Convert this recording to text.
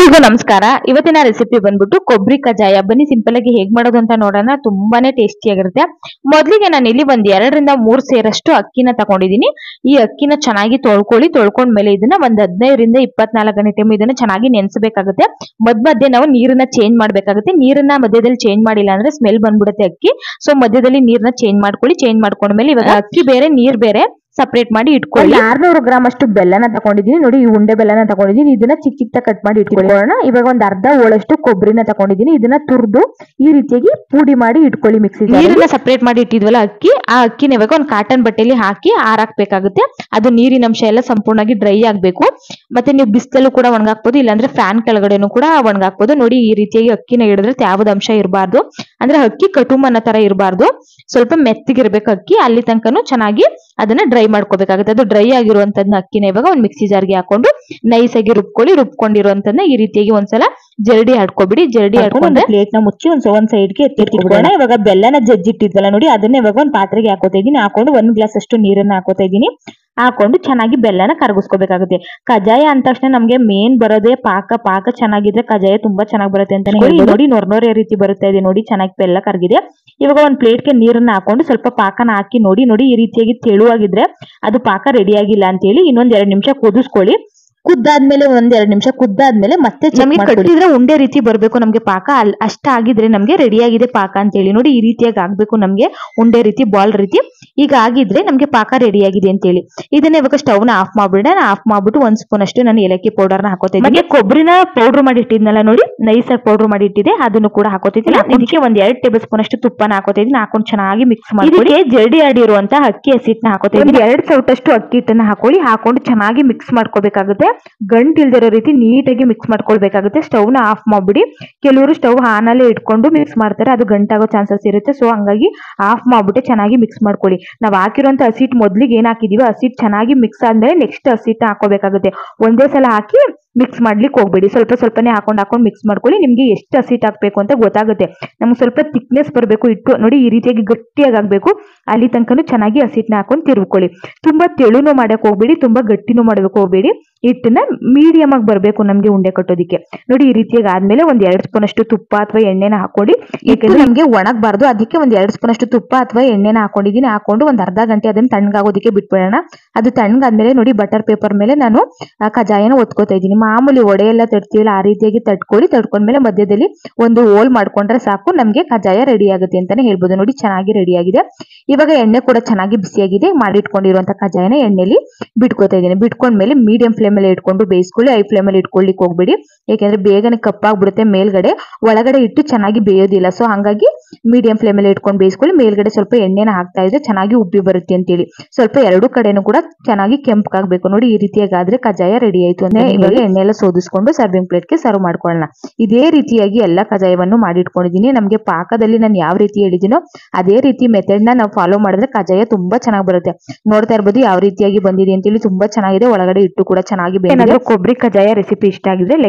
ಎಲ್ರಿಗೂ ನಮಸ್ಕಾರ. ಇವತ್ತಿನ ರೆಸಿಪಿ ಬಂದ್ಬಿಟ್ಟು ಕೊಬ್ಬರಿ ಕಜ್ಜಾಯ. ಬನ್ನಿ ಸಿಂಪಲ್ ಆಗಿ ಹೇಗ್ ಮಾಡೋದು ಅಂತ ನೋಡೋಣ. ತುಂಬಾನೇ ಟೇಸ್ಟಿ ಆಗಿರುತ್ತೆ. ಮೊದಲಿಗೆ ನಾನು ಇಲ್ಲಿ ಒಂದ್ 2 ರಿಂದ 3 ಸೇರಷ್ಟು ಅಕ್ಕಿನ ತಗೊಂಡಿದ್ದೀನಿ. ಈ ಅಕ್ಕಿನ ಚೆನ್ನಾಗಿ ತೊಳ್ಕೊಂಡ್ಮೇಲೆ ಇದನ್ನ ಒಂದ್ 15 ರಿಂದ 24 ಗಂಟೆ ಟೈಮ್ ಇದನ್ನ ಚೆನ್ನಾಗಿ ನೆನೆಸಬೇಕಾಗುತ್ತೆ. ಮಧ್ಯೆ ನಾವು ನೀರನ್ನ ಚೇಂಜ್ ಮಾಡ್ಬೇಕಾಗುತ್ತೆ. ನೀರನ್ನ ಮಧ್ಯದಲ್ಲಿ ಚೇಂಜ್ ಮಾಡಿಲ್ಲ ಅಂದ್ರೆ ಸ್ಮೆಲ್ ಬಂದ್ಬಿಡುತ್ತೆ ಅಕ್ಕಿ. ಸೊ ಮಧ್ಯದಲ್ಲಿ ನೀರನ್ನ ಚೇಂಜ್ ಮಾಡ್ಕೊಂಡ್ಮೇಲೆ ಇವಾಗ ಅಕ್ಕಿ ಬೇರೆ ನೀರ್ ಬೇರೆ ಸಪರೇಟ್ ಮಾಡಿ ಇಟ್ಕೊಳ್ಳಿ. 600 ಗ್ರಾಮ್ ಅಷ್ಟು ಬೆಲ್ಲನ ತಗೊಂಡಿದ್ದೀನಿ. ನೋಡಿ, ಈ ಉಂಡೆ ಬೆಲ್ಲನ ತಗೊಂಡಿದ್ದೀನಿ. ಇದನ್ನ ಚಿಕ್ಕ ಕಟ್ ಮಾಡಿ ಇಟ್ಕೊಳ್ಳೋಣ. ಇವಾಗ ಒಂದ್ ಅರ್ಧ ಹೋಳಷ್ಟು ಕೊಬ್ಬರಿನ ತಗೊಂಡಿದ್ದೀನಿ. ಇದನ್ನ ತುರ್ದು ಈ ರೀತಿಯಾಗಿ ಪುಡಿ ಮಾಡಿ ಇಟ್ಕೊಳ್ಳಿ. ಮಿಕ್ಸಿ ನೀರನ್ನ ಸಪರೇಟ್ ಮಾಡಿ ಇಟ್ಟಿದ್ವಲ್ಲ ಅಕ್ಕಿ, ಆ ಅಕ್ಕಿನ ಇವಾಗ ಒಂದು ಕಾಟನ್ ಬಟ್ಟೆಯಲ್ಲಿ ಹಾಕಿ ಆರಾಕ್ಬೇಕಾಗುತ್ತೆ. ಅದು ನೀರಿನ ಅಂಶ ಎಲ್ಲ ಸಂಪೂರ್ಣವಾಗಿ ಡ್ರೈ ಆಗ್ಬೇಕು. ಮತ್ತೆ ನೀವು ಬಿಸಿಲಲ್ಲೂ ಕೂಡ ಒಣಗಾಕ್ಬೋದು, ಇಲ್ಲಾಂದ್ರೆ ಫ್ಯಾನ್ ಕೆಳಗಡೆನೂ ಕೂಡ ಒಣಗಾಕ್ಬೋದು. ನೋಡಿ, ಈ ರೀತಿಯಾಗಿ ಅಕ್ಕಿನ ಹಿಡಿದ್ರೆ ಯಾವ್ದು ಅಂಶ ಇರಬಾರ್ದು, ಅಂದ್ರೆ ಅಕ್ಕಿ ಕಟುಮನ ತರ ಇರಬಾರ್ದು. ಸ್ವಲ್ಪ ಮೆತ್ತಗಿರ್ಬೇಕು ಅಕ್ಕಿ. ಅಲ್ಲಿ ತನಕನೂ ಚೆನ್ನಾಗಿ ಅದನ್ನ ಡ್ರೈ ಮಾಡ್ಕೋಬೇಕಾಗುತ್ತೆ. ಅದು ಡ್ರೈ ಆಗಿರುವಂತದ್ನ ಅಕ್ಕಿನ ಇವಾಗ ಒಂದು ಮಿಕ್ಸಿ ಜಾರ್ಗೆ ಹಾಕೊಂಡು ನೈಸ್ ಆಗಿ ರುಬ್ಕೊಂಡಿರುವಂತದ್ನ ಈ ರೀತಿಯಾಗಿ ಒಂದ್ಸಲ ಜರಡಿ ಹಾಡ್ಕೊಬಿಡಿ. ಜರಡಿ ಹಾಡ್ಕೊಂಡು ಪ್ಲೇಟ್ ನ ಮುಚ್ಚಿ ಒಂದ್ ಸೈಡ್ಗೆ ಎತ್ತಿಟ್ಕೊಳ್ಳೋಣ. ಇವಾಗ ಬೆಲ್ಲನ ಜಜ್ಜಿಟ್ಟಿದ್ವಲ್ಲ ನೋಡಿ, ಅದನ್ನ ಇವಾಗ ಒಂದು ಪಾತ್ರೆಗೆ ಹಾಕೋತಾ ಇದೀನಿ. ಹಾಕೊಂಡು 1 ಗ್ಲಾಸ್ ಅಷ್ಟು ನೀರನ್ನ ಹಾಕೋತಾ ಇದೀನಿ. ಹಾಕೊಂಡು ಚೆನ್ನಾಗಿ ಬೆಲ್ಲನ ಕರಗಿಸ್ಕೋಬೇಕಾಗುತ್ತೆ. ಕಜ್ಜಾಯ ಅಂದ ತಕ್ಷಣ ನಮ್ಗೆ ಮೇನ್ ಬರೋದೇ ಪಾಕ ಚೆನ್ನಾಗಿದ್ರೆ ಕಜ್ಜಾಯ ತುಂಬಾ ಚೆನ್ನಾಗಿ ಬರುತ್ತೆ ಅಂತಾನೆ ಹೇಳಿ. ನೋಡಿ, ನೊರೆ ರೀತಿ ಬರುತ್ತೆ ಇದೆ. ನೋಡಿ, ಚೆನ್ನಾಗಿ ಬೆಲ್ಲ ಕರಗಿದೆ. ಇವಾಗ ಒಂದ್ ಪ್ಲೇಟ್ಗೆ ನೀರನ್ನ ಹಾಕೊಂಡು ಸ್ವಲ್ಪ ಪಾಕನ ಹಾಕಿ ನೋಡಿ ಈ ರೀತಿಯಾಗಿ ತೆಳುವಾಗಿದ್ರೆ ಅದು ಪಾಕ ರೆಡಿ ಆಗಿಲ್ಲ ಅಂತ ಹೇಳಿ ಇನ್ನೊಂದ್ 2 ನಿಮಿಷ ಕುದಿಸ್ಕೊಳ್ಳಿ. ಕುದ್ದಾದ್ಮೇಲೆ ಒಂದ್ 2 ನಿಮಿಷ ಕುದ್ದಾದ್ಮೇಲೆ ಮತ್ತೆ ನಮಗೆ ಕಟ್ಟಿದ್ರೆ ಉಂಡೆ ರೀತಿ ಬರ್ಬೇಕು ನಮ್ಗೆ ಪಾಕ. ಅಷ್ಟಾಗಿದ್ರೆ ನಮ್ಗೆ ರೆಡಿ ಆಗಿದೆ ಪಾಕ ಅಂತ ಹೇಳಿ. ನೋಡಿ, ಈ ರೀತಿಯಾಗಿ ಆಗ್ಬೇಕು ನಮ್ಗೆ, ಉಂಡೆ ರೀತಿ, ಬಾಲ್ ರೀತಿ. ಈಗ ಆಗಿದ್ರೆ ನಮ್ಗೆ ಪಾಕ ರೆಡಿ ಆಗಿದೆ ಅಂತ ಹೇಳಿ. ಇದನ್ನ ಇವಾಗ ಸ್ಟವ್ ನ ಆಫ್ ಮಾಡ್ಬಿಡೋಣ. ಆಫ್ ಮಾಡ್ಬಿಟ್ಟು 1 ಸ್ಪೂನ್ ಅಷ್ಟು ನಾನು ಏಲಕ್ಕಿ ಪೌಡರ್ ನ ಹಾಕೋತಾ ಇದ್ದೀನಿ. ಕೊಬ್ಬರಿನ ಪೌಡರ್ ಮಾಡಿ ಇಟ್ಟಿದ್ನಲ್ಲ ನೋಡಿ, ನೈಸ್ ಆಗಿ ಪೌಡರ್ ಮಾಡಿ ಇಟ್ಟಿದೆ, ಅದನ್ನು ಕೂಡ ಹಾಕೋತಿದ್ದೀನಿ. ಇದಕ್ಕೆ ಒಂದ್ 2 ಟೇಬಲ್ ಸ್ಪೂನ್ ಅಷ್ಟು ತುಪ್ಪನ ಹಾಕೋತಾ ಇದೀನಿ. ಹಾಕೊಂಡು ಚೆನ್ನಾಗಿ ಮಿಕ್ಸ್ ಮಾಡಿ ಜರಡಿ ಆಡಿರುವಂತ ಅಕ್ಕಿ ಹಸಿಟ್ಟನ್ನ ಹಾಕೋತಾ ಇದೀನಿ. 2 ಸೌಟಷ್ಟು ಅಕ್ಕಿ ಹಿಟ್ಟನ್ನ ಹಾಕೊಂಡು ಚೆನ್ನಾಗಿ ಮಿಕ್ಸ್ ಮಾಡ್ಕೋಬೇಕಾಗುತ್ತೆ. ಗಂಟಿಲ್ದಿರೋ ರೀತಿ ನೀಟಾಗಿ ಮಿಕ್ಸ್ ಮಾಡ್ಕೊಳ್ಬೇಕಾಗುತ್ತೆ. ಸ್ಟವ್ ನ ಆಫ್ ಮಾಡ್ಬಿಡಿ. ಕೆಲವರು ಸ್ಟವ್ ಆನ್ ಅಲ್ಲೇ ಇಟ್ಕೊಂಡು ಮಿಕ್ಸ್ ಮಾಡ್ತಾರೆ, ಅದು ಗಂಟಾಗೋ ಚಾನ್ಸಸ್ ಇರುತ್ತೆ. ಸೊ ಹಂಗಾಗಿ ಆಫ್ ಮಾಡ್ಬಿಟ್ಟು ಚೆನ್ನಾಗಿ ಮಿಕ್ಸ್ ಮಾಡ್ಕೊಳ್ಳಿ. ನಾವ್ ಹಾಕಿರುವಂತ ಹಸಿಟ್ಟು ಮೊದ್ಲಿಗೆ ಏನ್ ಹಾಕಿದೀವಿ, ಹಸಿಟ್ಟು ಚೆನ್ನಾಗಿ ಮಿಕ್ಸ್ ಆದ್ಮೇಲೆ ನೆಕ್ಸ್ಟ್ ಹಸಿಟ್ಟು ಹಾಕೋಬೇಕಾಗುತ್ತೆ. ಒಂದೇ ಸಲ ಹಾಕಿ ಮಿಕ್ಸ್ ಮಾಡ್ಲಿಕ್ಕೆ ಹೋಗ್ಬೇಡಿ. ಸ್ವಲ್ಪನೇ ಹಾಕೊಂಡು ಮಿಕ್ಸ್ ಮಾಡ್ಕೊಳ್ಳಿ. ನಿಮ್ಗೆ ಎಷ್ಟು ಹಸಿಟ್ಟು ಹಾಕ್ಬೇಕು ಅಂತ ಗೊತ್ತಾಗುತ್ತೆ. ನಮ್ಗೆ ಸ್ವಲ್ಪ ಥಿಕ್ನೆಸ್ ಬರಬೇಕು ಇಟ್ಟು. ನೋಡಿ, ಈ ರೀತಿಯಾಗಿ ಗಟ್ಟಿಯಾಗಿ ಆಗ್ಬೇಕು. ಅಲ್ಲಿ ತನಕನೂ ಚೆನ್ನಾಗಿ ಹಸಿಟ್ಟನ್ನ ಹಾಕೊಂಡು ತಿರ್ಕೊಳ್ಳಿ. ತುಂಬಾ ತೆಳುನು ಮಾಡಕ್ ಹೋಗ್ಬೇಡಿ, ತುಂಬಾ ಗಟ್ಟಿನೂ ಮಾಡಬೇಕು ಹೋಗ್ಬೇಡಿ. ಹಿಟ್ಟನ್ನ ಮೀಡಿಯಂ ಆಗಿ ಬರ್ಬೇಕು ನಮ್ಗೆ ಉಂಡೆ ಕಟ್ಟೋದಿಕ್ಕೆ. ನೋಡಿ, ಈ ರೀತಿಯಾಗಿ ಆದ್ಮೇಲೆ ಒಂದ್ 2 ಸ್ಪೂನ್ ಅಷ್ಟು ತುಪ್ಪ ಅಥವಾ ಎಣ್ಣೆನ ಹಾಕೊಳ್ಳಿ. ಯಾಕಂದ್ರೆ ನಮ್ಗೆ ಒಣಗಬಾರ್ದು, ಅದಕ್ಕೆ ಒಂದ್ 2 ಸ್ಪೂನ್ ಅಷ್ಟು ತುಪ್ಪ ಅಥವಾ ಎಣ್ಣೆನ ಹಾಕೊಂಡಿದ್ದೀನಿ. ಹಾಕೊಂಡು ಒಂದ್ ಅರ್ಧ ಗಂಟೆ ಅದನ್ನ ತಣ್ಣಗಾಗೋದಿಕ್ಕೆ ಬಿಟ್ಬಿಡೋಣ. ಅದು ತಣ್ಣಗಾದ್ಮೇಲೆ ನೋಡಿ, ಬಟರ್ ಪೇಪರ್ ಮೇಲೆ ನಾನು ಕಜ್ಜಾಯನ ಒತ್ಕೋತಾ ಇದ್ದೀನಿ. ಮಾಮೂಲಿ ಒಡೆ ಎಲ್ಲ ತಡ್ತೀವಲ್ಲ ಆ ರೀತಿಯಾಗಿ ತಡ್ಕೊಂಡ್ಮೇಲೆ ಮಧ್ಯದಲ್ಲಿ ಒಂದು ಹೋಲ್ ಮಾಡ್ಕೊಂಡ್ರೆ ಸಾಕು, ನಮ್ಗೆ ಕಜ್ಜಾಯ ರೆಡಿ ಆಗುತ್ತೆ ಅಂತಾನೆ ಹೇಳ್ಬೋದು. ನೋಡಿ, ಚೆನ್ನಾಗಿ ರೆಡಿ ಆಗಿದೆ. ಇವಾಗ ಎಣ್ಣೆ ಕೂಡ ಚೆನ್ನಾಗಿ ಬಿಸಿಯಾಗಿದೆ. ಮಾಡಿಟ್ಕೊಂಡಿರುವಂತ ಕಜ್ಜಾಯನ ಎಣ್ಣೆಲಿ ಬಿಟ್ಕೋತಾ ಇದ್ದೀನಿ. ಬಿಟ್ಕೊಂಡ್ಮೇಲೆ ಮೀಡಿಯಂ ಫ್ಲೇಮ್ ಅಲ್ಲಿ ಇಟ್ಕೊಂಡು ಬೇಯಿಸ್ಕೊಳ್ಳಿ. ಹೈ ಫ್ಲೇಮ್ ಅಲ್ಲಿ ಇಟ್ಕೊಳ್ಳಿಕ್ಕೆ ಹೋಗ್ಬೇಡಿ, ಯಾಕಂದ್ರೆ ಬೇಗನೆ ಕಪ್ಪಾಗ್ಬಿಡುತ್ತೆ ಮೇಲ್ಗಡೆ. ಒಳಗಡೆ ಇಟ್ಟು ಚೆನ್ನಾಗಿ ಬೇಯೋದಿಲ್ಲ. ಸೊ ಹಂಗಾಗಿ ಮೀಡಿಯಂ ಫ್ಲೇಮ್ ಅಲ್ಲಿ ಇಟ್ಕೊಂಡು ಬೇಯಿಸ್ಕೊಳ್ಳಿ. ಮೇಲ್ಗಡೆ ಸ್ವಲ್ಪ ಎಣ್ಣೆನ ಹಾಕ್ತಾ ಇದ್ರೆ ಚೆನ್ನಾಗಿ ಉಬ್ಬಿ ಬರುತ್ತೆ ಅಂತೇಳಿ. ಸ್ವಲ್ಪ 2 ಕಡೆನೂ ಕೂಡ ಚೆನ್ನಾಗಿ ಕೆಂಪಗಾಗಬೇಕು. ನೋಡಿ, ಈ ರೀತಿಯಾಗಿ ಆದ್ರೆ ಕಜ್ಜಾಯ ರೆಡಿ ಆಯ್ತು ಅಂದ್ರೆ ಇವಾಗ ಎಣ್ಣೆ ಎಲ್ಲ ಸೋದಿಸ್ಕೊಂಡು ಸರ್ವಿಂಗ್ ಪ್ಲೇಟ್ಗೆ ಸರ್ವ್ ಮಾಡ್ಕೊಳ್ಳೋಣ. ಇದೇ ರೀತಿಯಾಗಿ ಎಲ್ಲ ಕಜ್ಜಾಯವನ್ನು ಮಾಡಿಟ್ಕೊಂಡಿದ್ದೀನಿ. ನಮ್ಗೆ ಪಾಕದಲ್ಲಿ ನಾನು ಯಾವ ರೀತಿ ಹೇಳಿದ್ದೀನೋ ಅದೇ ರೀತಿ ಮೆಥಡ್ ನ ನಾವು ಫಾಲೋ ಮಾಡಿದ್ರೆ ಕಜ್ಜಾಯ ತುಂಬಾ ಚೆನ್ನಾಗಿ ಬರುತ್ತೆ. ನೋಡ್ತಾ ಇರ್ಬೋದು ಯಾವ ರೀತಿಯಾಗಿ ಬಂದಿದೆ ಅಂತೇಳಿ. ತುಂಬಾ ಚೆನ್ನಾಗಿದೆ. ಒಳಗಡೆ ಇಟ್ಟು ಕೂಡ ಚೆನ್ನಾಗಿ ಬೇಯಿಸಿದೆ. ಕೊಬ್ಬರಿ ಕಜ್ಜಾಯ ರೆಸಿಪಿ ಇಷ್ಟ ಆಗಿದ್ರೆ